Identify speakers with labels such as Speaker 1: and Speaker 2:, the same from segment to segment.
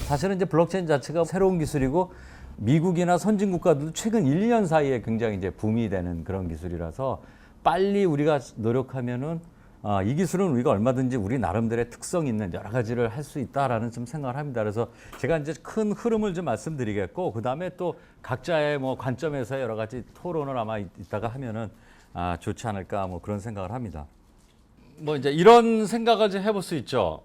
Speaker 1: 사실은 이제 블록체인 자체가 새로운 기술이고 미국이나 선진 국가들도 최근 1, 2년 사이에 굉장히 이제 붐이 되는 그런 기술이라서 빨리 우리가 노력하면은 이 기술은 우리가 얼마든지 우리 나름대로의 특성 있는 여러 가지를 할 수 있다라는 좀 생각을 합니다. 그래서 제가 이제 큰 흐름을 좀 말씀드리겠고 그 다음에 또 각자의 뭐 관점에서 여러 가지 토론을 아마 이따가 하면은 좋지 않을까 뭐 그런 생각을 합니다. 뭐 이제 이런 생각을 좀 해볼 수 있죠.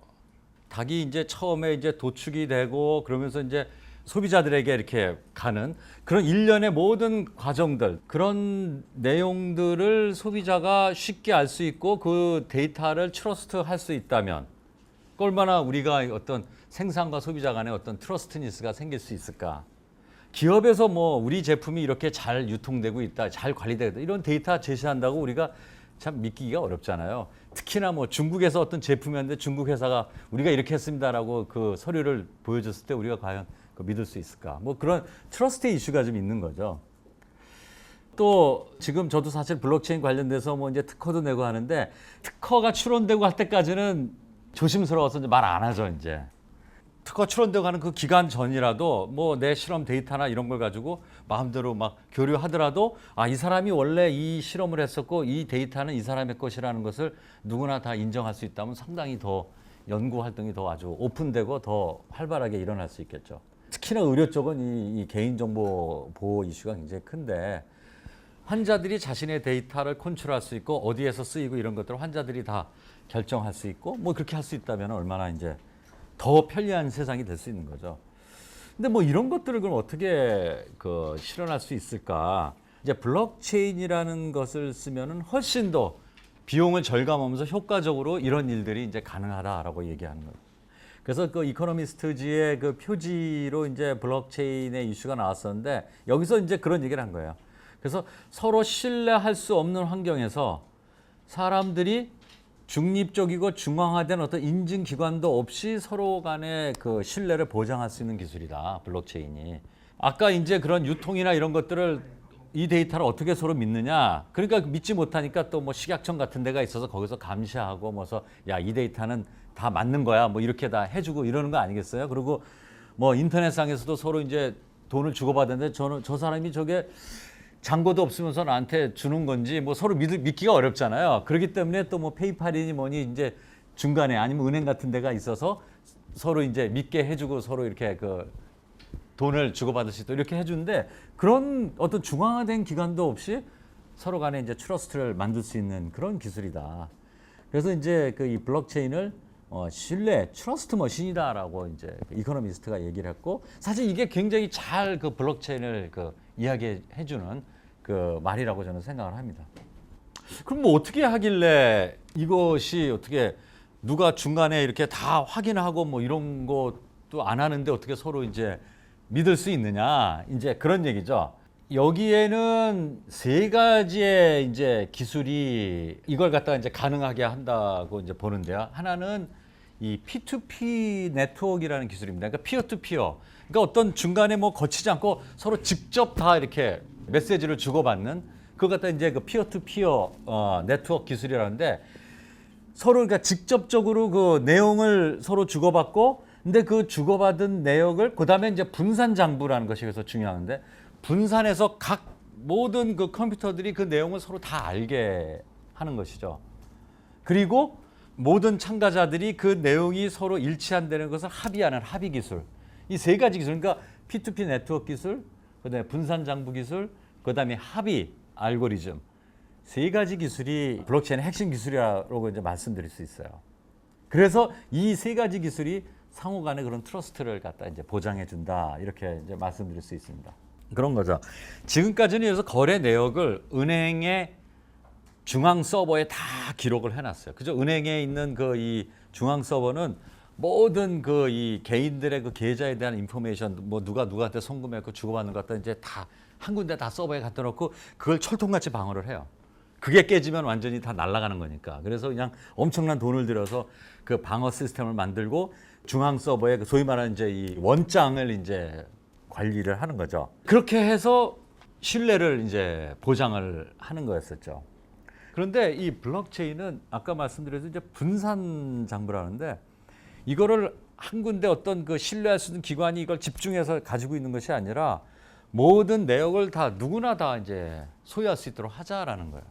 Speaker 1: 닭이 이제 처음에 이제 도축이 되고 그러면서 이제 소비자들에게 이렇게 가는 그런 일련의 모든 과정들, 그런 내용들을 소비자가 쉽게 알 수 있고 그 데이터를 트러스트 할 수 있다면 얼마나 우리가 어떤 생산과 소비자 간의 어떤 트러스트니스가 생길 수 있을까. 기업에서 뭐 우리 제품이 이렇게 잘 유통되고 있다, 잘 관리되고 있다, 이런 데이터 제시한다고 우리가 참 믿기가 어렵잖아요. 특히나 뭐 중국에서 어떤 제품이었는데 중국 회사가 우리가 이렇게 했습니다라고 그 서류를 보여줬을 때 우리가 과연 믿을 수 있을까? 뭐 그런 트러스트 이슈가 좀 있는 거죠. 또 지금 저도 사실 블록체인 관련돼서 뭐 이제 특허도 내고 하는데 특허가 출원되고 할 때까지는 조심스러워서 이제 말 안 하죠, 이제. 특허 출원되고 하는 그 기간 전이라도 뭐 내 실험 데이터나 이런 걸 가지고 마음대로 막 교류하더라도 이 사람이 원래 이 실험을 했었고 이 데이터는 이 사람의 것이라는 것을 누구나 다 인정할 수 있다면 상당히 더 연구 활동이 더 아주 오픈되고 더 활발하게 일어날 수 있겠죠. 특히나 의료 쪽은 이 개인정보 보호 이슈가 굉장히 큰데 환자들이 자신의 데이터를 컨트롤할 수 있고 어디에서 쓰이고 이런 것들을 환자들이 다 결정할 수 있고 뭐 그렇게 할 수 있다면 얼마나 이제 더 편리한 세상이 될 수 있는 거죠. 근데 뭐 이런 것들을 그럼 어떻게 실현할 수 있을까? 이제 블록체인이라는 것을 쓰면은 훨씬 더 비용을 절감하면서 효과적으로 이런 일들이 이제 가능하다라고 얘기하는 거예요. 그래서 그 이코노미스트지의 그 표지로 이제 블록체인의 이슈가 나왔었는데 여기서 이제 그런 얘기를 한 거예요. 그래서 서로 신뢰할 수 없는 환경에서 사람들이 중립적이고 중앙화된 어떤 인증 기관도 없이 서로 간의 그 신뢰를 보장할 수 있는 기술이다, 블록체인이. 아까 이제 그런 유통이나 이런 것들을 이 데이터를 어떻게 서로 믿느냐. 그러니까 믿지 못하니까 또 뭐 식약청 같은 데가 있어서 거기서 감시하고 뭐서 야, 이 데이터는 다 맞는 거야. 뭐 이렇게 다 해주고 이러는 거 아니겠어요? 그리고 뭐 인터넷상에서도 서로 이제 돈을 주고받는데 저 사람이 저게 잔고도 없으면서 나한테 주는 건지 뭐 서로 믿기가 어렵잖아요. 그렇기 때문에 또 뭐 페이팔이니 뭐니 이제 중간에 아니면 은행 같은 데가 있어서 서로 이제 믿게 해주고 서로 이렇게 그 돈을 주고받을 수 있도록 이렇게 해주는데 그런 어떤 중앙화된 기관도 없이 서로 간에 이제 트러스트를 만들 수 있는 그런 기술이다. 그래서 이제 그 이 블록체인을 신뢰, 트러스트 머신이다라고 이제 이코노미스트가 얘기를 했고 사실 이게 굉장히 잘 그 블록체인을 이야기해주는 그 말이라고 저는 생각을 합니다. 그럼 뭐 어떻게 하길래 이것이 어떻게 누가 중간에 이렇게 다 확인하고 뭐 이런 것도 안 하는데 어떻게 서로 이제 믿을 수 있느냐 이제 그런 얘기죠. 여기에는 세 가지의 이제 기술이 이걸 갖다가 이제 가능하게 한다고 이제 보는데요. 하나는 이 P2P 네트워크라는 기술입니다. 그러니까 피어 투 피어. 그러니까 어떤 중간에 뭐 거치지 않고 서로 직접 다 이렇게 메시지를 주고받는 그걸 갖다 이제 그 피어 투 피어 네트워크 기술이라는데 서로 그러니까 직접적으로 그 내용을 서로 주고받고 근데 그 주고받은 내역을 그다음에 이제 분산 장부라는 것이 그래서 중요한데 분산해서 각 모든 그 컴퓨터들이 그 내용을 서로 다 알게 하는 것이죠. 그리고 모든 참가자들이 그 내용이 서로 일치한다는 것을 합의하는 합의 기술. 이 세 가지 기술, 그러니까 P2P 네트워크 기술, 그다음에 분산 장부 기술, 그다음에 합의 알고리즘. 세 가지 기술이 블록체인의 핵심 기술이라고 이제 말씀드릴 수 있어요. 그래서 이 세 가지 기술이 상호 간의 그런 트러스트를 갖다 이제 보장해 준다. 이렇게 이제 말씀드릴 수 있습니다. 그런 거죠. 지금까지는 그래서 거래 내역을 은행의 중앙 서버에 다 기록을 해놨어요. 그죠? 은행에 있는 그 이 중앙 서버는 모든 그 이 개인들의 그 계좌에 대한 인포메이션, 뭐 누가 누구한테 송금했고 주고받는 것 같다 이제 다 한 군데 다 서버에 갖다 놓고 그걸 철통같이 방어를 해요. 그게 깨지면 완전히 다 날아가는 거니까. 그래서 그냥 엄청난 돈을 들여서 그 방어 시스템을 만들고 중앙 서버에 그 소위 말하는 이제 이 원장을 이제 관리를 하는 거죠. 그렇게 해서 신뢰를 이제 보장을 하는 거였었죠. 그런데 이 블록체인은 아까 말씀드렸듯이 이제 분산 장부라는데 이거를 한 군데 어떤 그 신뢰할 수 있는 기관이 이걸 집중해서 가지고 있는 것이 아니라 모든 내역을 다 누구나 다 이제 소유할 수 있도록 하자라는 거예요.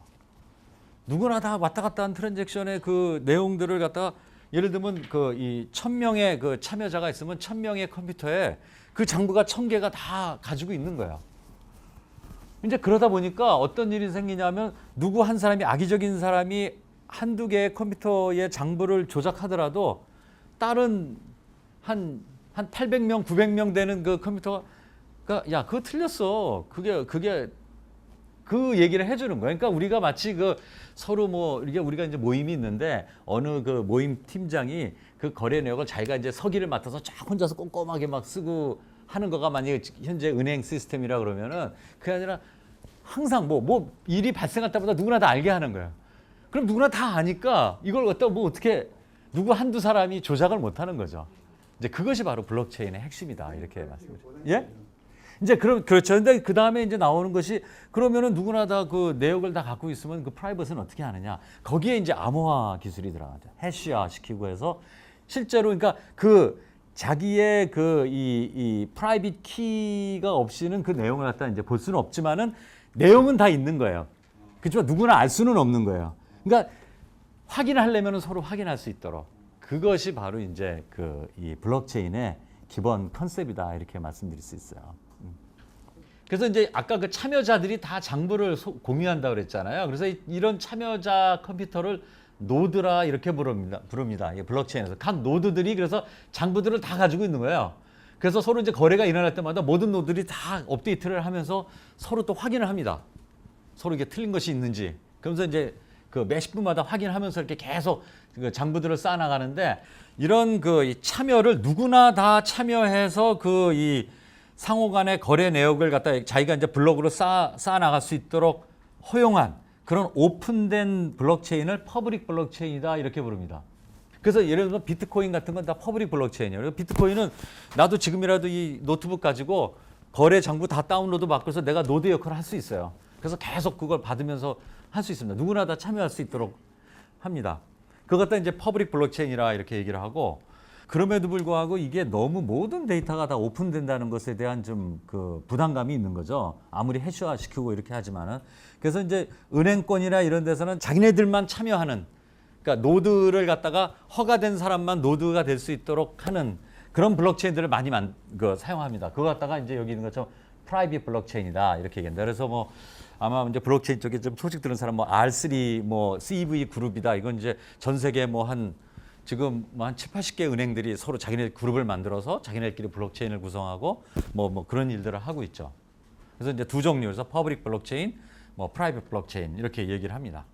Speaker 1: 누구나 다 왔다 갔다 한 트랜잭션의 그 내용들을 갖다가 예를 들면 그 이 1000명의 그 참여자가 있으면 1000명의 컴퓨터에 그 장부가 1000개가 다 가지고 있는 거예요. 이제 그러다 보니까 어떤 일이 생기냐면 누구 한 사람이 악의적인 사람이 한두 개의 컴퓨터의 장부를 조작하더라도 다른 한 800명, 900명 되는 그 컴퓨터가 야, 그거 틀렸어. 그게 그 얘기를 해주는 거예요. 그러니까 우리가 마치 그 서로 뭐 이게 우리가 이제 모임이 있는데 어느 그 모임 팀장이 그 거래 내역을 자기가 이제 서기를 맡아서 쫙 혼자서 꼼꼼하게 막 쓰고 하는 거가 만약에 현재 은행 시스템이라 그러면은 그게 아니라 항상 뭐 일이 발생할 때마다 누구나 다 알게 하는 거예요. 그럼 누구나 다 아니까 이걸 갖다 뭐 어떻게 누구 한두 사람이 조작을 못 하는 거죠. 이제 그것이 바로 블록체인의 핵심이다. 이렇게 말씀드려요. 예? 이제 그렇죠. 근데 그 다음에 이제 나오는 것이 그러면은 누구나 다 그 내역을 다 갖고 있으면 그 프라이버시는 어떻게 하느냐. 거기에 이제 암호화 기술이 들어가죠. 해시화 시키고 해서 실제로 그러니까 그 자기의 그 이 프라이빗 키가 없이는 그 내용을 갖다 이제 볼 수는 없지만은 내용은 다 있는 거예요. 그렇지만 누구나 알 수는 없는 거예요. 그러니까 확인하려면 서로 확인할 수 있도록 그것이 바로 이제 그 이 블록체인의 기본 컨셉이다 이렇게 말씀드릴 수 있어요. 그래서 이제 아까 그 참여자들이 다 장부를 공유한다 그랬잖아요. 그래서 이런 참여자 컴퓨터를 노드라 이렇게 부릅니다. 이 블록체인에서 각 노드들이 그래서 장부들을 다 가지고 있는 거예요. 그래서 서로 이제 거래가 일어날 때마다 모든 노드들이 다 업데이트를 하면서 서로 또 확인을 합니다. 서로 이게 틀린 것이 있는지. 그러면서 이제 그 몇십 분마다 확인하면서 이렇게 계속 그 장부들을 쌓아 나가는데 이런 그 참여를 누구나 다 참여해서 그 이 상호 간의 거래 내역을 갖다 자기가 이제 블록으로 쌓아 나갈 수 있도록 허용한 그런 오픈된 블록체인을 퍼블릭 블록체인이다 이렇게 부릅니다. 그래서 예를 들면 비트코인 같은 건 다 퍼블릭 블록체인이에요. 비트코인은 나도 지금이라도 이 노트북 가지고 거래 장부 다 다운로드 받고서 내가 노드 역할을 할 수 있어요. 그래서 계속 그걸 받으면서 할 수 있습니다. 누구나 다 참여할 수 있도록 합니다. 그것 갖다 이제 퍼블릭 블록체인이라 이렇게 얘기를 하고 그럼에도 불구하고 이게 너무 모든 데이터가 다 오픈된다는 것에 대한 좀 그 부담감이 있는 거죠. 아무리 해시화 시키고 이렇게 하지만은. 그래서 이제 은행권이나 이런 데서는 자기네들만 참여하는 그러니까 노드를 갖다가 허가된 사람만 노드가 될 수 있도록 하는 그런 블록체인들을 많이 사용합니다. 그거 갖다가 이제 여기 있는 것처럼 프라이빗 블록체인이다 이렇게 얘기합니다. 그래서 뭐 아마 이제 블록체인 쪽에 좀 소식 들은 사람 뭐 R3 뭐 CV 그룹이다. 이건 이제 전 세계 뭐 지금 뭐 한 7, 80개 은행들이 서로 자기네 그룹을 만들어서 자기네끼리 블록체인을 구성하고 뭐 그런 일들을 하고 있죠. 그래서 이제 두 종류에서 퍼블릭 블록체인, 뭐 프라이빗 블록체인 이렇게 얘기를 합니다.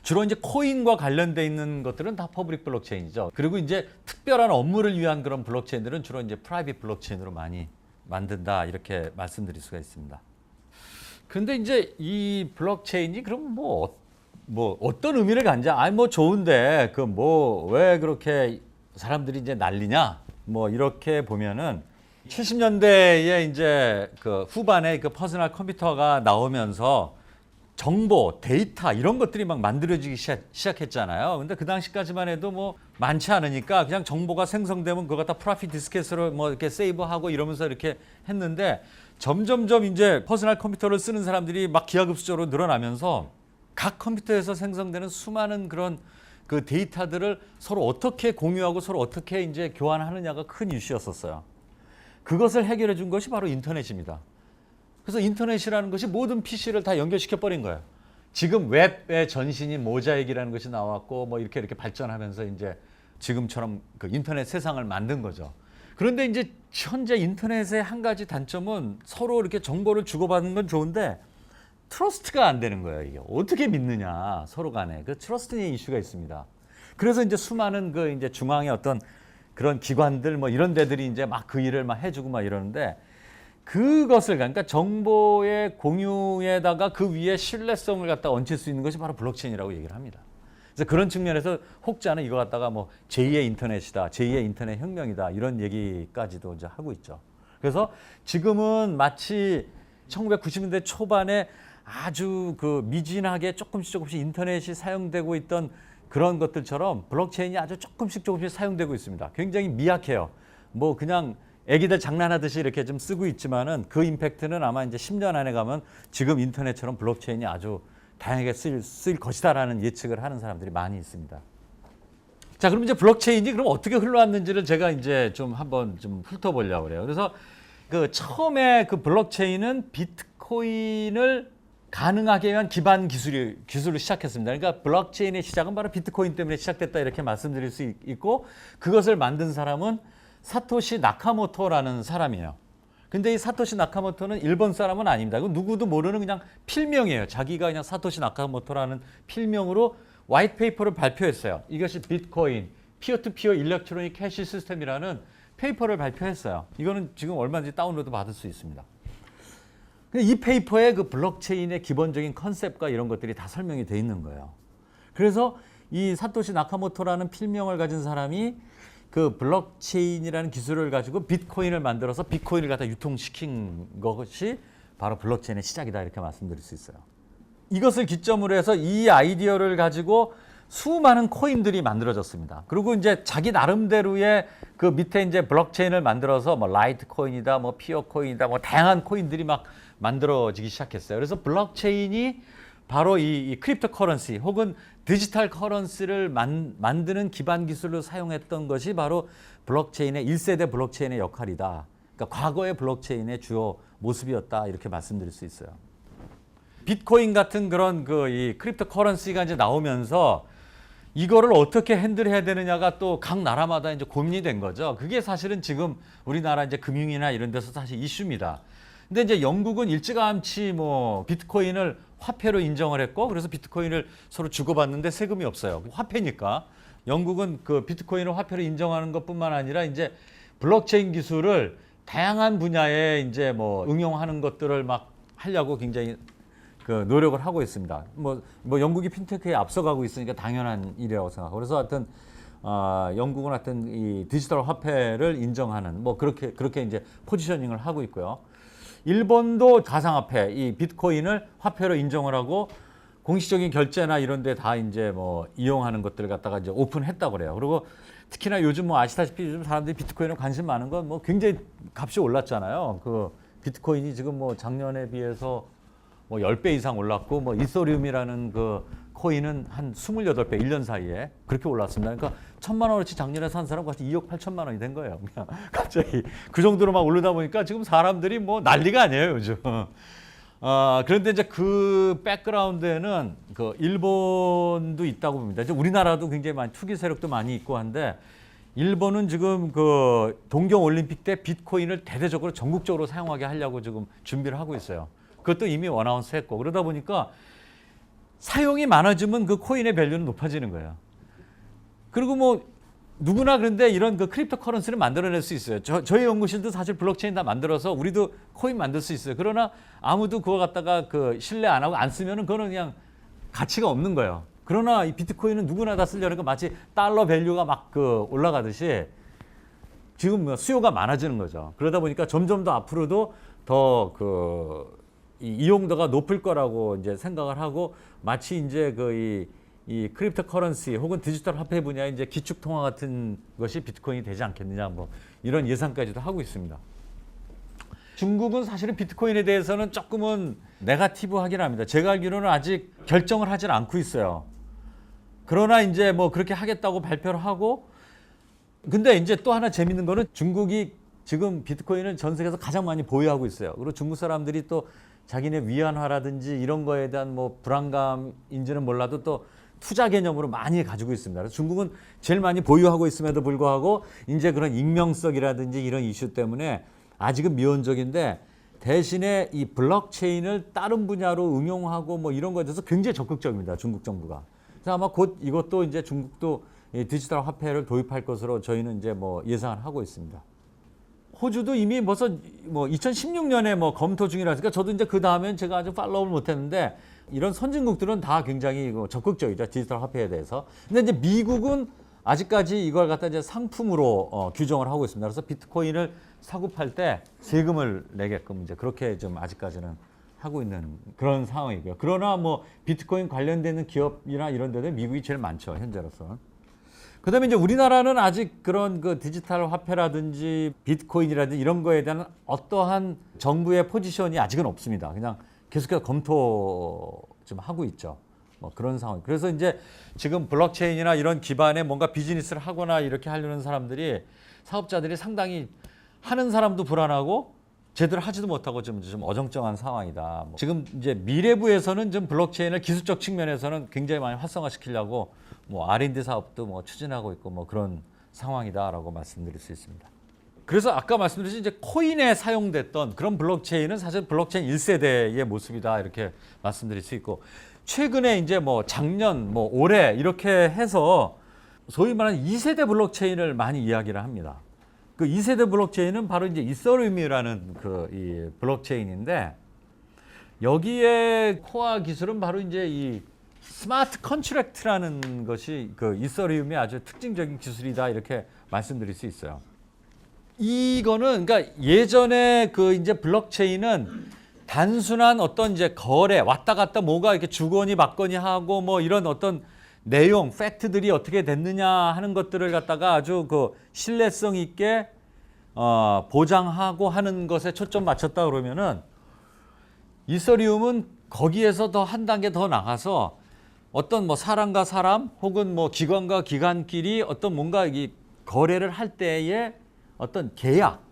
Speaker 1: 주로 이제 코인과 관련돼 있는 것들은 다 퍼블릭 블록체인이죠. 그리고 이제 특별한 업무를 위한 그런 블록체인들은 주로 이제 프라이빗 블록체인으로 많이 만든다 이렇게 말씀드릴 수가 있습니다. 근데 이제 이 블록체인이 그럼 뭐 어떤 의미를 갖는지 뭐 좋은데 그 뭐 왜 그렇게 사람들이 이제 난리냐 뭐 이렇게 보면은 70년대에 이제 그 후반에 그 퍼스널 컴퓨터가 나오면서 정보, 데이터 이런 것들이 막 만들어지기 시작했잖아요. 근데 그 당시까지만 해도 뭐 많지 않으니까 그냥 정보가 생성되면 그거 갖다 플라피 디스켓으로 뭐 이렇게 세이브하고 이러면서 이렇게 했는데 점점점 이제 퍼스널 컴퓨터를 쓰는 사람들이 막 기하급수적으로 늘어나면서 각 컴퓨터에서 생성되는 수많은 그런 그 데이터들을 서로 어떻게 공유하고 서로 어떻게 이제 교환하느냐가 큰 이슈였었어요. 그것을 해결해 준 것이 바로 인터넷입니다. 그래서 인터넷이라는 것이 모든 PC를 다 연결시켜 버린 거예요. 지금 웹의 전신인 모자익이라는 것이 나왔고 뭐 이렇게 발전하면서 이제 지금처럼 그 인터넷 세상을 만든 거죠. 그런데 이제 현재 인터넷의 한 가지 단점은 서로 이렇게 정보를 주고받는 건 좋은데 트러스트가 안 되는 거예요. 이게 어떻게 믿느냐 서로 간에 그 트러스트의 이슈가 있습니다. 그래서 이제 수많은 그 이제 중앙의 어떤 그런 기관들 뭐 이런 데들이 이제 막 그 일을 막 해주고 막 이러는데 그것을 그러니까 정보의 공유에다가 그 위에 신뢰성을 갖다 얹힐 수 있는 것이 바로 블록체인이라고 얘기를 합니다. 그래서 그런 측면에서 혹자는 이거 갖다가 뭐 제2의 인터넷이다, 제2의 인터넷 혁명이다 이런 얘기까지도 이제 하고 있죠. 그래서 지금은 마치 1990년대 초반에 아주 그 미진하게 조금씩 인터넷이 사용되고 있던 그런 것들처럼 블록체인이 아주 조금씩 사용되고 있습니다. 굉장히 미약해요. 뭐 그냥 애기들 장난하듯이 이렇게 좀 쓰고 있지만은 그 임팩트는 아마 이제 10년 안에 가면 지금 인터넷처럼 블록체인이 아주 다양하게 쓰일 것이다라는 예측을 하는 사람들이 많이 있습니다. 자, 그럼 이제 블록체인이 그럼 어떻게 흘러왔는지를 제가 이제 좀 한번 좀 훑어보려고 그래요. 그래서 그 처음에 그 블록체인은 비트코인을 가능하게 한 기반 기술을 시작했습니다. 그러니까 블록체인의 시작은 바로 비트코인 때문에 시작됐다 이렇게 말씀드릴 수 있고, 그것을 만든 사람은 사토시 나카모토라는 사람이에요. 근데 이 사토시 나카모토는 일본 사람은 아닙니다. 누구도 모르는 그냥 필명이에요. 자기가 그냥 사토시 나카모토라는 필명으로 화이트 페이퍼를 발표했어요. 이것이 비트코인, 피어투피어 일렉트로닉 캐시 시스템이라는 페이퍼를 발표했어요. 이거는 지금 얼마든지 다운로드 받을 수 있습니다. 이 페이퍼에 그 블록체인의 기본적인 컨셉과 이런 것들이 다 설명이 돼 있는 거예요. 그래서 이 사토시 나카모토라는 필명을 가진 사람이 그 블록체인이라는 기술을 가지고 비트코인을 만들어서 비트코인을 갖다 유통시킨 것이 바로 블록체인의 시작이다 이렇게 말씀드릴 수 있어요. 이것을 기점으로 해서 이 아이디어를 가지고 수많은 코인들이 만들어졌습니다. 그리고 이제 자기 나름대로의 그 밑에 이제 블록체인을 만들어서 뭐 라이트 코인이다, 뭐 피어 코인이다, 뭐 다양한 코인들이 막 만들어지기 시작했어요. 그래서 블록체인이 바로 이 크립토 커런시 혹은 디지털 커런시를 만드는 기반 기술로 사용했던 것이 바로 블록체인의 1세대 블록체인의 역할이다. 그러니까 과거의 블록체인의 주요 모습이었다 이렇게 말씀드릴 수 있어요. 비트코인 같은 그런 그 이 크립토 커런시가 이제 나오면서 이거를 어떻게 핸들해야 되느냐가 또 각 나라마다 이제 고민이 된 거죠. 그게 사실은 지금 우리나라 이제 금융이나 이런 데서 사실 이슈입니다. 근데 이제 영국은 일찌감치 뭐 비트코인을 화폐로 인정을 했고, 그래서 비트코인을 서로 주고받는데 세금이 없어요. 화폐니까. 영국은 그 비트코인을 화폐로 인정하는 것뿐만 아니라 이제 블록체인 기술을 다양한 분야에 이제 뭐 응용하는 것들을 막 하려고 굉장히 그 노력을 하고 있습니다. 뭐 영국이 핀테크에 앞서가고 있으니까 당연한 일이라고 생각하고, 그래서 하여튼 영국은 하여튼 이 디지털 화폐를 인정하는 뭐 그렇게 이제 포지셔닝을 하고 있고요. 일본도 가상화폐 이 비트코인을 화폐로 인정을 하고 공식적인 결제나 이런 데 다 이제 뭐 이용하는 것들을 갖다가 이제 오픈했다고 그래요. 그리고 특히나 요즘 뭐 아시다시피 요즘 사람들이 비트코인에 관심 많은 건 뭐 굉장히 값이 올랐잖아요. 그 비트코인이 지금 뭐 작년에 비해서 뭐 10배 이상 올랐고, 뭐 이소리움이라는 그 코인은 한 28배 1년 사이에 그렇게 올랐습니다. 그러니까 1,000만 원어치 작년에 산 사람 같이 2억 8천만 원이 된 거예요. 그냥 갑자기 그 정도로 막 오르다 보니까 지금 사람들이 뭐 난리가 아니에요, 요즘. 그런데 이제 그 백그라운드에는 그 일본도 있다고 봅니다. 이제 우리나라도 굉장히 많이 투기 세력도 많이 있고 한데, 일본은 지금 그 동경 올림픽 때 비트코인을 대대적으로 전국적으로 사용하게 하려고 지금 준비를 하고 있어요. 그것도 이미 어나운스 했고, 그러다 보니까 사용이 많아지면 그 코인의 밸류는 높아지는 거예요. 그리고 뭐 누구나 그런데 이런 그 크립토 커런시를 만들어낼 수 있어요. 저희 연구실도 사실 블록체인 다 만들어서 우리도 코인 만들 수 있어요. 그러나 아무도 그거 갖다가 그 신뢰 안 하고 안 쓰면은 그거는 그냥 가치가 없는 거예요. 그러나 이 비트코인은 누구나 다 쓰려니까 마치 달러 밸류가 막 그 올라가듯이 지금 수요가 많아지는 거죠. 그러다 보니까 점점 더 앞으로도 더 그 이용도가 높을 거라고 이제 생각을 하고, 마치 이제 이 크립토 커런시 혹은 디지털 화폐 분야의 이제 기축 통화 같은 것이 비트코인이 되지 않겠느냐, 뭐 이런 예상까지도 하고 있습니다. 중국은 사실은 비트코인에 대해서는 조금은 네거티브하긴 합니다. 제가 알기로는 아직 결정을 하진 않고 있어요. 그러나 이제 뭐 그렇게 하겠다고 발표를 하고, 근데 이제 또 하나 재밌는 거는 중국이 지금 비트코인을 전 세계에서 가장 많이 보유하고 있어요. 그리고 중국 사람들이 또 자기네 위안화라든지 이런 거에 대한 뭐 불안감인지는 몰라도 또 투자 개념으로 많이 가지고 있습니다. 그래서 중국은 제일 많이 보유하고 있음에도 불구하고 이제 그런 익명성이라든지 이런 이슈 때문에 아직은 미온적인데, 대신에 이 블록체인을 다른 분야로 응용하고 뭐 이런 거에 대해서 굉장히 적극적입니다, 중국 정부가. 그래서 아마 곧 이것도 이제 중국도 디지털 화폐를 도입할 것으로 저희는 이제 뭐 예상을 하고 있습니다. 호주도 이미 벌써 뭐 2016년에 뭐 검토 중이라니까 저도 이제 그 다음엔 제가 아주 팔로우를 못했는데, 이런 선진국들은 다 굉장히 적극적이죠, 디지털 화폐에 대해서. 근데 이제 미국은 아직까지 이걸 갖다 이제 상품으로 규정을 하고 있습니다. 그래서 비트코인을 사고 팔 때 세금을 내게끔 이제 그렇게 좀 아직까지는 하고 있는 그런 상황이고요. 그러나 뭐 비트코인 관련되는 기업이나 이런 데는 미국이 제일 많죠, 현재로서는. 그다음에 이제 우리나라는 아직 그런 그 디지털 화폐라든지 비트코인이라든지 이런 거에 대한 어떠한 정부의 포지션이 아직은 없습니다. 그냥 계속해서 검토 좀 하고 있죠. 뭐 그런 상황. 그래서 이제 지금 블록체인이나 이런 기반에 뭔가 비즈니스를 하거나 이렇게 하려는 사람들이 사업자들이 상당히 하는 사람도 불안하고 제대로 하지도 못하고 좀 어정쩡한 상황이다. 뭐 지금 이제 미래부에서는 좀 블록체인을 기술적 측면에서는 굉장히 많이 활성화시키려고 뭐 R&D 사업도 뭐 추진하고 있고 뭐 그런 상황이다라고 말씀드릴 수 있습니다. 그래서 아까 말씀드린 이제 코인에 사용됐던 그런 블록체인은 사실 블록체인 1세대의 모습이다 이렇게 말씀드릴 수 있고 최근에 이제 뭐 작년 뭐 올해 이렇게 해서 소위 말하는 2세대 블록체인을 많이 이야기를 합니다. 그 2세대 블록체인은 바로 이제 이서리움이라는 그 이 블록체인인데 여기에 코어 기술은 바로 이제 이 스마트 컨트랙트라는 것이 그 이서리움의 아주 특징적인 기술이다 이렇게 말씀드릴 수 있어요. 이거는 그러니까 예전에 그 이제 블록체인은 단순한 어떤 이제 거래 왔다 갔다 뭐가 이렇게 주거니 받거니 하고 뭐 이런 어떤 내용, 팩트들이 어떻게 됐느냐 하는 것들을 갖다가 아주 그 신뢰성 있게 보장하고 하는 것에 초점 맞췄다 그러면은 이서리움은 거기에서 더 한 단계 더 나가서 어떤 뭐 사람과 사람 혹은 뭐 기관과 기관끼리 어떤 뭔가 이 거래를 할 때의 어떤 계약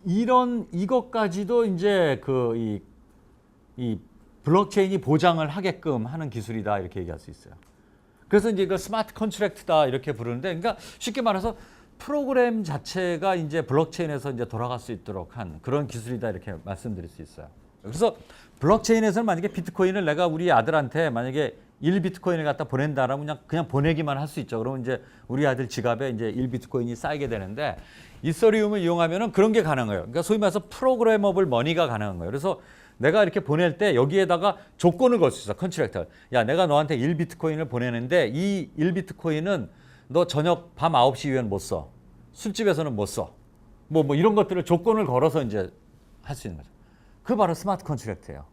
Speaker 1: 이것까지도 이제 그 이 블록체인이 보장을 하게끔 하는 기술이다 이렇게 얘기할 수 있어요. 그래서 이제 그 스마트 컨트랙트다 이렇게 부르는데, 그러니까 쉽게 말해서 프로그램 자체가 이제 블록체인에서 이제 돌아갈 수 있도록 한 그런 기술이다 이렇게 말씀드릴 수 있어요. 그래서 블록체인에서는 만약에 비트코인을 내가 우리 아들한테 만약에 1비트코인을 갖다 보낸다라면 그냥 보내기만 할 수 있죠. 그러면 이제 우리 아들 지갑에 이제 1비트코인이 쌓이게 되는데 이서리움을 이용하면은 그런 게 가능해요. 그러니까 소위 말해서 프로그래머블 머니가 가능한 거예요. 그래서 내가 이렇게 보낼 때 여기에다가 조건을 걸 수 있어. 컨트랙터. 야, 내가 너한테 1비트코인을 보내는데 이 1비트코인은 너 저녁 밤 9시 이후에는 못 써. 술집에서는 못 써. 뭐 이런 것들을 조건을 걸어서 이제 할 수 있는 거죠. 그게 바로 스마트 컨트랙트예요.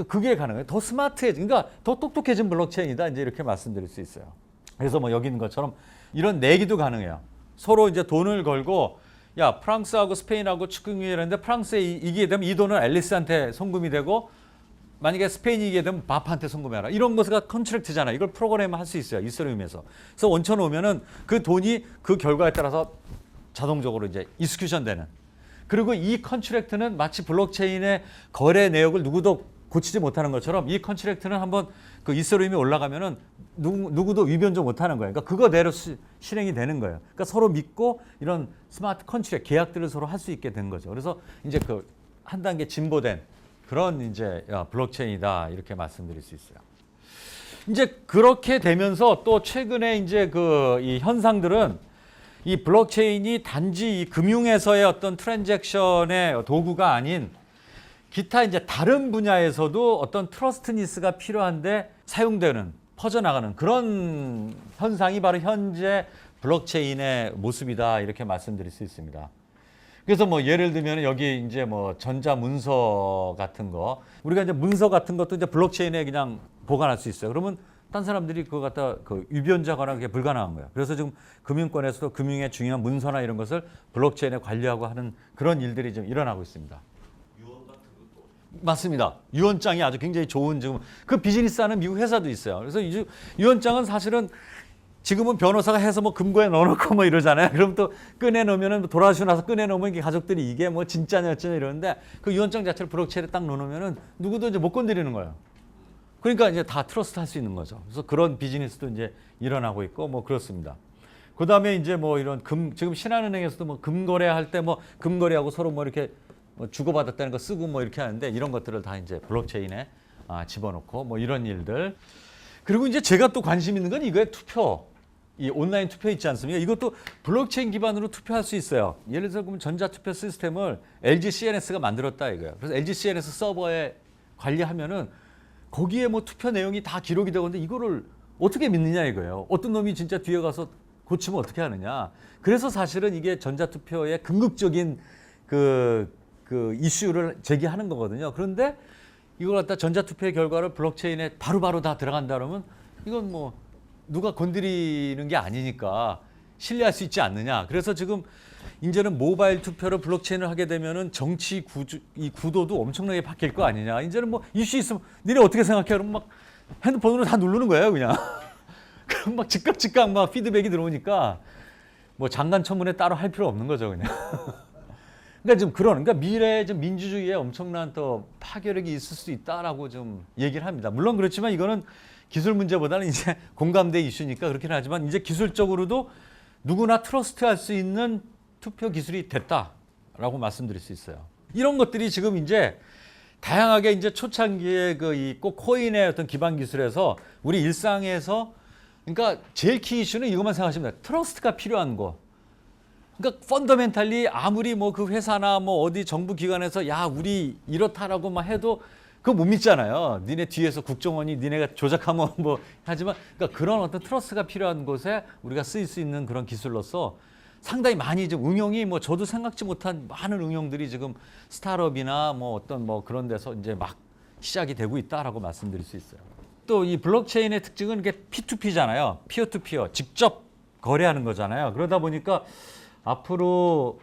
Speaker 1: 그게 가능해요. 더 스마트해진, 그러니까 더 똑똑해진 블록체인이다. 이제 이렇게 말씀드릴 수 있어요. 그래서 뭐 여기 있는 것처럼 이런 내기도 가능해요. 서로 이제 돈을 걸고 야, 프랑스하고 스페인하고 축구경기를 했는데 프랑스에 이기게 되면 이 돈은 앨리스한테 송금이 되고 만약에 스페인이 이기게 되면 바프한테 송금해라. 이런 것가 컨트랙트잖아. 이걸 프로그램 할 수 있어요. 이서리움에서. 그래서 얹혀놓으면은 그 돈이 그 결과에 따라서 자동적으로 이제 이스큐션 되는. 그리고 이 컨트랙트는 마치 블록체인의 거래 내역을 누구도 고치지 못하는 것처럼 이 컨트랙트는 한번 그 이서리움이 올라가면은 누구도 위변조 못하는 거예요. 그러니까 그거대로 실행이 되는 거예요. 그러니까 서로 믿고 이런 스마트 컨트랙트 계약들을 서로 할 수 있게 된 거죠. 그래서 이제 그 한 단계 진보된 그런 이제 블록체인이다 이렇게 말씀드릴 수 있어요. 이제 그렇게 되면서 또 최근에 이제 그 이 현상들은 이 블록체인이 단지 이 금융에서의 어떤 트랜잭션의 도구가 아닌 기타 이제 다른 분야에서도 어떤 트러스트니스가 필요한데 사용되는 퍼져나가는 그런 현상이 바로 현재 블록체인의 모습이다 이렇게 말씀드릴 수 있습니다. 그래서 뭐 예를 들면 여기 이제 뭐 전자 문서 같은 거 우리가 이제 문서 같은 것도 이제 블록체인에 그냥 보관할 수 있어요. 그러면 딴 사람들이 그거 갖다 그 유변자거나 그게 불가능한 거예요. 그래서 지금 금융권에서도 금융의 중요한 문서나 이런 것을 블록체인에 관리하고 하는 그런 일들이 좀 일어나고 있습니다. 맞습니다. 유언장이 아주 굉장히 좋은 지금 그 비즈니스하는 미국 회사도 있어요. 그래서 유언장은 사실은 지금은 변호사가 해서 뭐 금고에 넣어놓고 뭐 이러잖아요. 그럼 또 꺼내놓으면은 돌아가시고 나서 꺼내놓으면 가족들이 이게 뭐 진짜냐 어쩌냐 이러는데 그 유언장 자체를 블록체인에 딱 넣어놓으면은 누구도 이제 못 건드리는 거예요. 그러니까 이제 다 트러스트 할 수 있는 거죠. 그래서 그런 비즈니스도 이제 일어나고 있고 뭐 그렇습니다. 그 다음에 이제 뭐 이런 지금 신한은행에서도 뭐 금거래할 때 뭐 금거래하고 서로 뭐 이렇게 뭐 주고받았다는 거 쓰고 뭐 이렇게 하는데 이런 것들을 다 이제 블록체인에 집어넣고 뭐 이런 일들. 그리고 이제 제가 또 관심 있는 건 이거에 투표. 이 온라인 투표 있지 않습니까? 이것도 블록체인 기반으로 투표할 수 있어요. 예를 들어 그러면 전자투표 시스템을 LG CNS가 만들었다 이거예요. 그래서 LG CNS 서버에 관리하면은 거기에 뭐 투표 내용이 다 기록이 되고 있는데 이거를 어떻게 믿느냐 이거예요. 어떤 놈이 진짜 뒤에 가서 고치면 어떻게 하느냐. 그래서 사실은 이게 전자투표의 궁극적인 그 그 이슈를 제기하는 거거든요. 그런데 이걸 갖다 전자투표의 결과를 블록체인에 바로바로 다 들어간다 그러면 이건 뭐 누가 건드리는 게 아니니까 신뢰할 수 있지 않느냐. 그래서 지금 이제는 모바일 투표로 블록체인을 하게 되면은 정치 이 구도도 엄청나게 바뀔 거 아니냐. 이제는 뭐 이슈 있으면 니네 어떻게 생각해? 그러면 막 핸드폰으로 다 누르는 거예요, 그냥. 그럼 막 즉각 막 피드백이 들어오니까 뭐 장관 청문회 따로 할 필요 없는 거죠, 그냥. 그러니까 좀 그러니까 미래에 좀 민주주의에 엄청난 또 파괴력이 있을 수 있다라고 좀 얘기를 합니다. 물론 그렇지만 이거는 기술 문제보다는 이제 공감대 이슈니까 그렇긴 하지만 이제 기술적으로도 누구나 트러스트할 수 있는 투표 기술이 됐다라고 말씀드릴 수 있어요. 이런 것들이 지금 이제 다양하게 이제 초창기에 그 이 꼭 코인의 어떤 기반 기술에서 우리 일상에서 그러니까 제일 키 이슈는 이것만 생각하시면 돼요. 트러스트가 필요한 거. 그러니까 펀더멘탈리 아무리 뭐 그 회사나 뭐 어디 정부 기관에서 야 우리 이렇다라고 막 해도 그거 못 믿잖아요. 니네 뒤에서 국정원이 니네가 조작하면 뭐 하지만 그러니까 그런 어떤 트러스트가 필요한 곳에 우리가 쓰일 수 있는 그런 기술로서 상당히 많이 좀 응용이 뭐 저도 생각지 못한 많은 응용들이 지금 스타트업이나 뭐 어떤 뭐 그런 데서 이제 막 시작이 되고 있다라고 말씀드릴 수 있어요. 또 이 블록체인의 특징은 이게 P2P잖아요. 피어 투 피어 직접 거래하는 거잖아요. 그러다 보니까 앞으로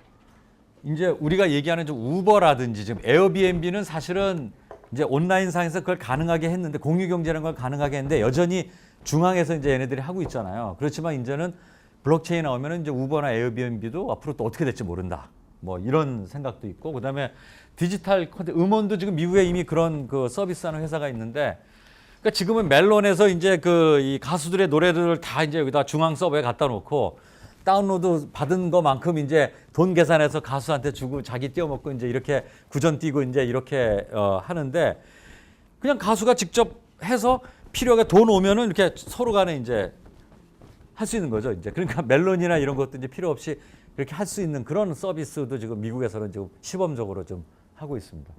Speaker 1: 이제 우리가 얘기하는 좀 우버라든지 지금 에어비앤비는 사실은 이제 온라인상에서 그걸 가능하게 했는데 공유 경제라는 걸 가능하게 했는데 여전히 중앙에서 이제 얘네들이 하고 있잖아요. 그렇지만 이제는 블록체인 나오면은 이제 우버나 에어비앤비도 앞으로 또 어떻게 될지 모른다. 뭐 이런 생각도 있고 그다음에 디지털 콘텐츠 음원도 지금 미국에 이미 그런 그 서비스하는 회사가 있는데 그러니까 지금은 멜론에서 이제 그 이 가수들의 노래들을 다 이제 여기다 중앙 서버에 갖다 놓고 다운로드 받은 것만큼 이제 돈 계산해서 가수한테 주고 자기 띄워먹고 이제 이렇게 구전 띄고 이제 이렇게 하는데 그냥 가수가 직접 해서 필요하게 돈 오면은 이렇게 서로 간에 이제 할 수 있는 거죠. 이제 그러니까 멜론이나 이런 것도 이제 필요 없이 이렇게 할 수 있는 그런 서비스도 지금 미국에서는 지금 시범적으로 좀 하고 있습니다.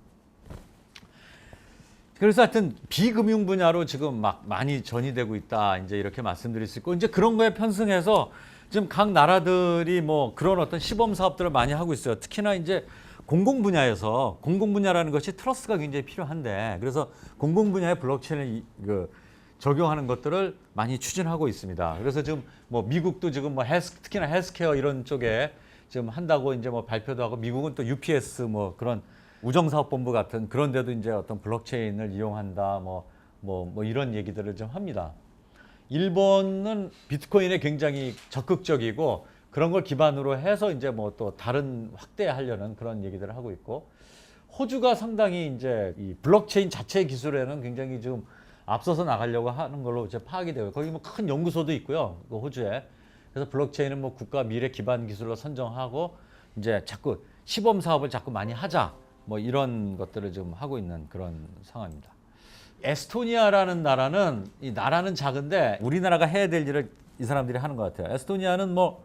Speaker 1: 그래서 하여튼 비금융 분야로 지금 막 많이 전이되고 있다. 이제 이렇게 말씀드릴 수 있고 이제 그런 거에 편승해서 지금 각 나라들이 뭐 그런 어떤 시범 사업들을 많이 하고 있어요. 특히나 이제 공공 분야에서 공공 분야라는 것이 트러스트가 굉장히 필요한데 그래서 공공 분야의 블록체인을 적용하는 것들을 많이 추진하고 있습니다. 그래서 지금 뭐 미국도 지금 뭐 특히나 헬스케어 이런 쪽에 지금 한다고 이제 뭐 발표도 하고 미국은 또 UPS 뭐 그런 우정사업본부 같은 그런 데도 이제 어떤 블록체인을 이용한다 뭐 이런 얘기들을 좀 합니다. 일본은 비트코인에 굉장히 적극적이고 그런 걸 기반으로 해서 이제 뭐 또 다른 확대하려는 그런 얘기들을 하고 있고 호주가 상당히 이제 이 블록체인 자체 기술에는 굉장히 좀 앞서서 나가려고 하는 걸로 이제 파악이 되고 거기 뭐 큰 연구소도 있고요. 그 호주에. 그래서 블록체인은 뭐 국가 미래 기반 기술로 선정하고 이제 자꾸 시범 사업을 자꾸 많이 하자. 뭐 이런 것들을 지금 하고 있는 그런 상황입니다. 에스토니아라는 나라는 이 나라는 작은데 우리나라가 해야 될 일을 이 사람들이 하는 것 같아요. 에스토니아는 뭐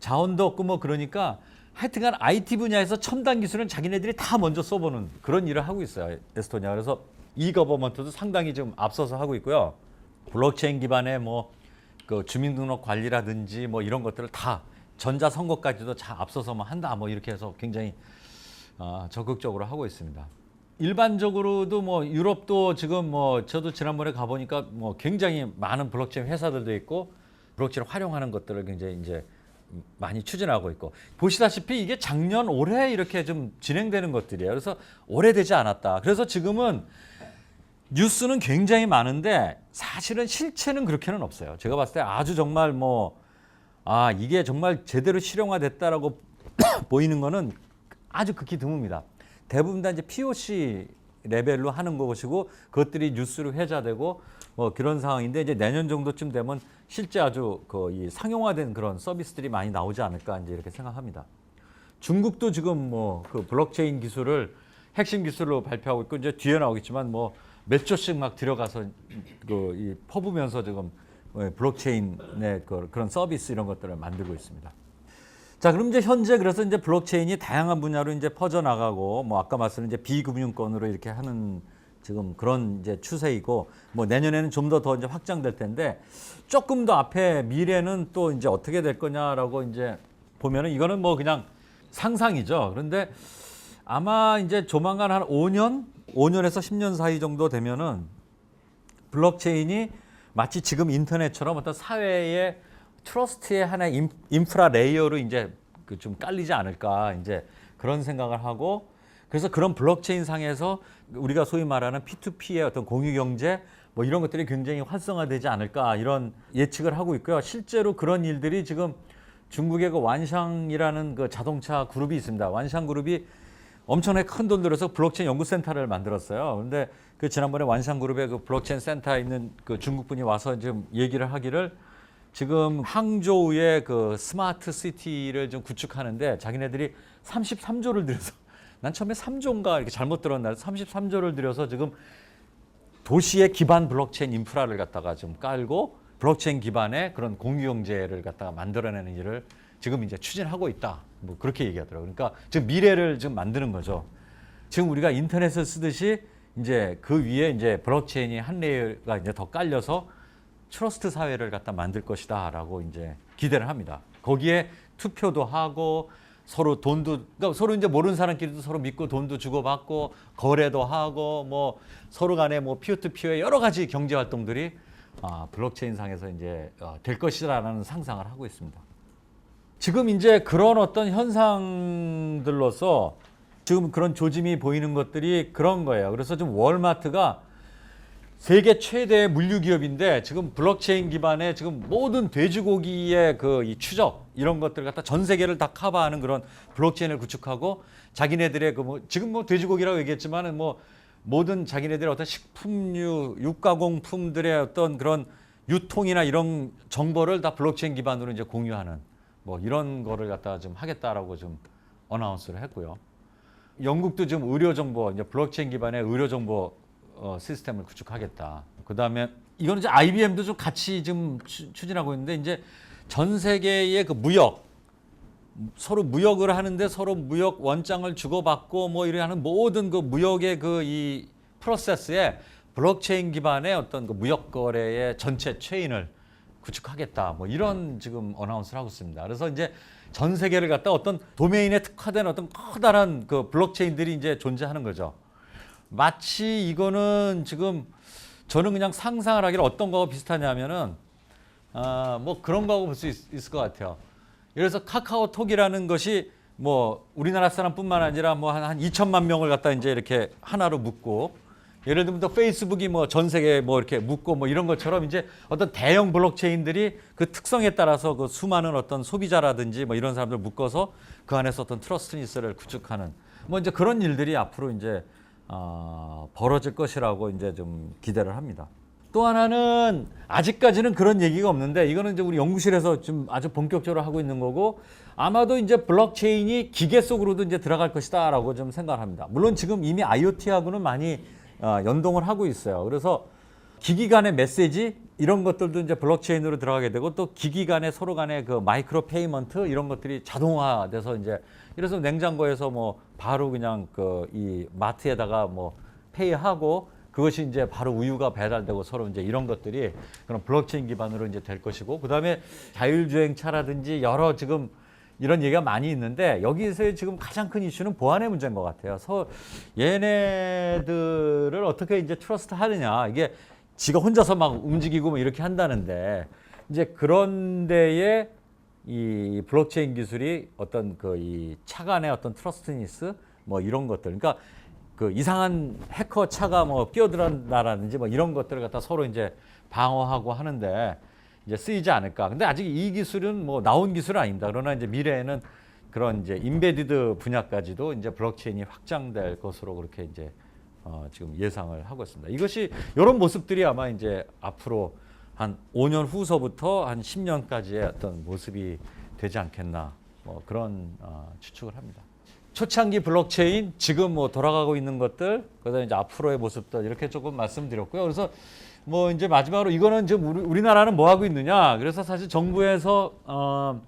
Speaker 1: 자원도 없고 뭐 그러니까 하여튼간 IT 분야에서 첨단 기술은 자기네들이 다 먼저 써보는 그런 일을 하고 있어요. 에스토니아. 그래서 이거버먼트도 상당히 좀 앞서서 하고 있고요. 블록체인 기반의 뭐 그 주민등록 관리라든지 뭐 이런 것들을 다 전자선거까지도 다 앞서서 뭐 한다 뭐 이렇게 해서 굉장히 적극적으로 하고 있습니다. 일반적으로도 뭐 유럽도 지금 뭐 저도 지난번에 가보니까 뭐 굉장히 많은 블록체인 회사들도 있고 블록체인을 활용하는 것들을 굉장히 이제 많이 추진하고 있고 보시다시피 이게 작년 올해 이렇게 좀 진행되는 것들이에요. 그래서 오래되지 않았다. 그래서 지금은 뉴스는 굉장히 많은데 사실은 실체는 그렇게는 없어요. 제가 봤을 때 아주 정말 뭐 이게 정말 제대로 실용화됐다라고 보이는 거는 아주 극히 드뭅니다. 대부분 다 이제 POC 레벨로 하는 것이고 그것들이 뉴스로 회자되고 뭐 그런 상황인데 이제 내년 정도쯤 되면 실제 아주 이 상용화된 그런 서비스들이 많이 나오지 않을까 이제 이렇게 생각합니다. 중국도 지금 뭐 그 블록체인 기술을 핵심 기술로 발표하고 있고 이제 뒤에 나오겠지만 뭐 몇 조씩 막 들어가서 퍼부면서 지금 블록체인의 그런 서비스 이런 것들을 만들고 있습니다. 자, 그럼 이제 현재 그래서 이제 블록체인이 다양한 분야로 이제 퍼져 나가고 뭐 아까 말씀드린 이제 비금융권으로 이렇게 하는 지금 그런 이제 추세이고 뭐 내년에는 좀 더 이제 확장될 텐데 조금 더 앞에 미래는 또 이제 어떻게 될 거냐라고 이제 보면은 이거는 뭐 그냥 상상이죠. 그런데 아마 이제 조만간 한 5년에서 10년 사이 정도 되면은 블록체인이 마치 지금 인터넷처럼 어떤 사회의 트러스트의 하나의 인프라 레이어로 이제 그 좀 깔리지 않을까 이제 그런 생각을 하고, 그래서 그런 블록체인 상에서 우리가 소위 말하는 P2P의 어떤 공유 경제 뭐 이런 것들이 굉장히 활성화되지 않을까 이런 예측을 하고 있고요. 실제로 그런 일들이 지금 중국의 그 완샹이라는 그 자동차 그룹이 있습니다. 완샹 그룹이 엄청나게 큰 돈 들여서 블록체인 연구센터를 만들었어요. 그런데 그 지난번에 완샹 그룹의 그 블록체인 센터에 있는 그 중국 분이 와서 지금 얘기를 하기를, 지금 항저우의 그 스마트 시티를 좀 구축하는데 자기네들이 33조를 들여서, 난 처음에 3조인가 이렇게 잘못 들었나, 33조를 들여서 지금 도시의 기반 블록체인 인프라를 갖다가 좀 깔고 블록체인 기반의 그런 공유 경제를 갖다가 만들어내는 일을 지금 이제 추진하고 있다. 뭐 그렇게 얘기하더라고요. 그러니까 지금 미래를 지금 만드는 거죠. 지금 우리가 인터넷을 쓰듯이 이제 그 위에 이제 블록체인이 한 레이어가 이제 더 깔려서 트러스트 사회를 갖다 만들 것이다라고 이제 기대를 합니다. 거기에 투표도 하고 서로 돈도, 그러니까 서로 이제 모르는 사람끼리도 서로 믿고 돈도 주고받고 거래도 하고 뭐 서로 간에 뭐 피어투피어의 여러 가지 경제 활동들이 블록체인 상에서 이제 될 것이라는 상상을 하고 있습니다. 지금 이제 그런 어떤 현상들로서 지금 그런 조짐이 보이는 것들이 그런 거예요. 그래서 좀 월마트가 세계 최대의 물류 기업인데 지금 블록체인 기반의 지금 모든 돼지고기의 그 이 추적 이런 것들 갖다 전 세계를 다 커버하는 그런 블록체인을 구축하고, 자기네들의 그 뭐 지금 뭐 돼지고기라고 얘기했지만은 뭐 모든 자기네들의 어떤 식품류, 육가공품들의 어떤 그런 유통이나 이런 정보를 다 블록체인 기반으로 이제 공유하는 뭐 이런 거를 갖다가 좀 하겠다라고 좀 어나운스를 했고요. 영국도 지금 의료 정보, 이제 블록체인 기반의 의료 정보 시스템을 구축하겠다. 그 다음에 이거는 이제 IBM도 좀 같이 좀 추진하고 있는데, 이제 전 세계의 그 무역, 서로 무역을 하는데 서로 무역 원장을 주고받고 뭐 이래 하는 모든 그 무역의 그 이 프로세스에 블록체인 기반의 어떤 그 무역 거래의 전체 체인을 구축하겠다. 뭐 이런 지금 어나운스를 하고 있습니다. 그래서 이제 전 세계를 갖다 어떤 도메인에 특화된 어떤 커다란 그 블록체인들이 이제 존재하는 거죠. 마치 이거는 지금 저는 그냥 상상을 하기를 어떤 거하고 비슷하냐면은 뭐 그런 거하고 볼 수 있을 것 같아요. 예를 들어서 카카오톡이라는 것이 뭐 우리나라 사람뿐만 아니라 뭐 한 2천만 명을 갖다 이제 이렇게 하나로 묶고, 예를 들면 또 페이스북이 뭐 전 세계에 뭐 이렇게 묶고 뭐 이런 것처럼 이제 어떤 대형 블록체인들이 그 특성에 따라서 그 수많은 어떤 소비자라든지 뭐 이런 사람들 묶어서 그 안에서 어떤 트러스트니스를 구축하는 뭐 이제 그런 일들이 앞으로 이제 벌어질 것이라고 이제 좀 기대를 합니다. 또 하나는 아직까지는 그런 얘기가 없는데, 이거는 이제 우리 연구실에서 좀 아주 본격적으로 하고 있는 거고, 아마도 이제 블록체인이 기계 속으로도 이제 들어갈 것이다라고 좀 생각합니다. 물론 지금 이미 IoT하고는 많이 연동을 하고 있어요. 그래서 기기 간의 메시지 이런 것들도 이제 블록체인으로 들어가게 되고, 또 기기 간의 서로 간의 그 마이크로 페이먼트 이런 것들이 자동화돼서 이제, 이래서 냉장고에서 뭐 바로 그냥 그 이 마트에다가 뭐 페이하고 그것이 이제 바로 우유가 배달되고 서로 이제 이런 것들이 그런 블록체인 기반으로 이제 될 것이고, 그다음에 자율주행차라든지 여러 지금 이런 얘기가 많이 있는데, 여기서 지금 가장 큰 이슈는 보안의 문제인 것 같아요. 얘네들을 어떻게 이제 트러스트 하느냐, 이게 지가 혼자서 막 움직이고 뭐 이렇게 한다는데, 이제 그런 데에 이 블록체인 기술이 어떤 그 이 차 간의 어떤 트러스트니스 뭐 이런 것들, 그러니까 그 이상한 해커 차가 뭐 끼어들었다라든지 뭐 이런 것들을 갖다 서로 이제 방어하고 하는데 이제 쓰이지 않을까. 근데 아직 이 기술은 뭐 나온 기술은 아닙니다. 그러나 이제 미래에는 그런 이제 인베디드 분야까지도 이제 블록체인이 확장될 것으로 그렇게 이제 지금 예상을 하고 있습니다. 이것이 이런 모습들이 아마 이제 앞으로 한 5년 후서부터 한 10년까지의 어떤 모습이 되지 않겠나, 뭐 그런 추측을 합니다. 초창기 블록체인, 지금 뭐 돌아가고 있는 것들, 그다음에 이제 앞으로의 모습들 이렇게 조금 말씀드렸고요. 그래서 뭐 이제 마지막으로 이거는 지금 우리나라는 뭐 하고 있느냐? 그래서 사실 정부에서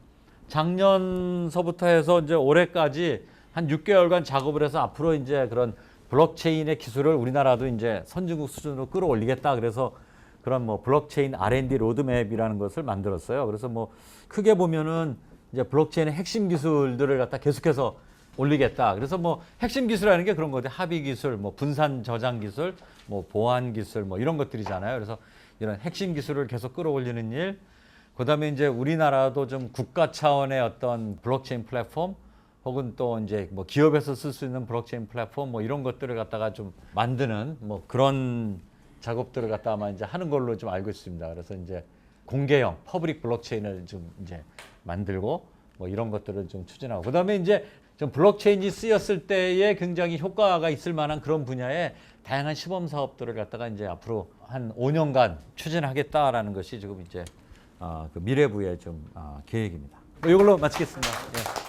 Speaker 1: 작년서부터 해서 이제 올해까지 한 6개월간 작업을 해서 앞으로 이제 그런 블록체인의 기술을 우리나라도 이제 선진국 수준으로 끌어올리겠다. 그래서 그런 뭐 블록체인 R&D 로드맵이라는 것을 만들었어요. 그래서 뭐 크게 보면은 이제 블록체인의 핵심 기술들을 갖다 계속해서 올리겠다. 그래서 뭐 핵심 기술이라는 게 그런 거죠. 합의 기술, 뭐 분산 저장 기술, 뭐 보안 기술, 뭐 이런 것들이잖아요. 그래서 이런 핵심 기술을 계속 끌어올리는 일. 그다음에 이제 우리나라도 좀 국가 차원의 어떤 블록체인 플랫폼 혹은 또 이제 뭐 기업에서 쓸 수 있는 블록체인 플랫폼 뭐 이런 것들을 갖다가 좀 만드는 뭐 그런 작업들을 갖다가 아마 이제 하는 걸로 좀 알고 있습니다. 그래서 이제 공개형 퍼블릭 블록체인을 좀 이제 만들고 뭐 이런 것들을 좀 추진하고 그다음에 이제 좀 블록체인이 쓰였을 때에 굉장히 효과가 있을 만한 그런 분야의 다양한 시범 사업들을 갖다가 이제 앞으로 한 5년간 추진하겠다라는 것이 지금 이제 그 미래부의 좀 계획입니다. 이걸로 마치겠습니다. 예.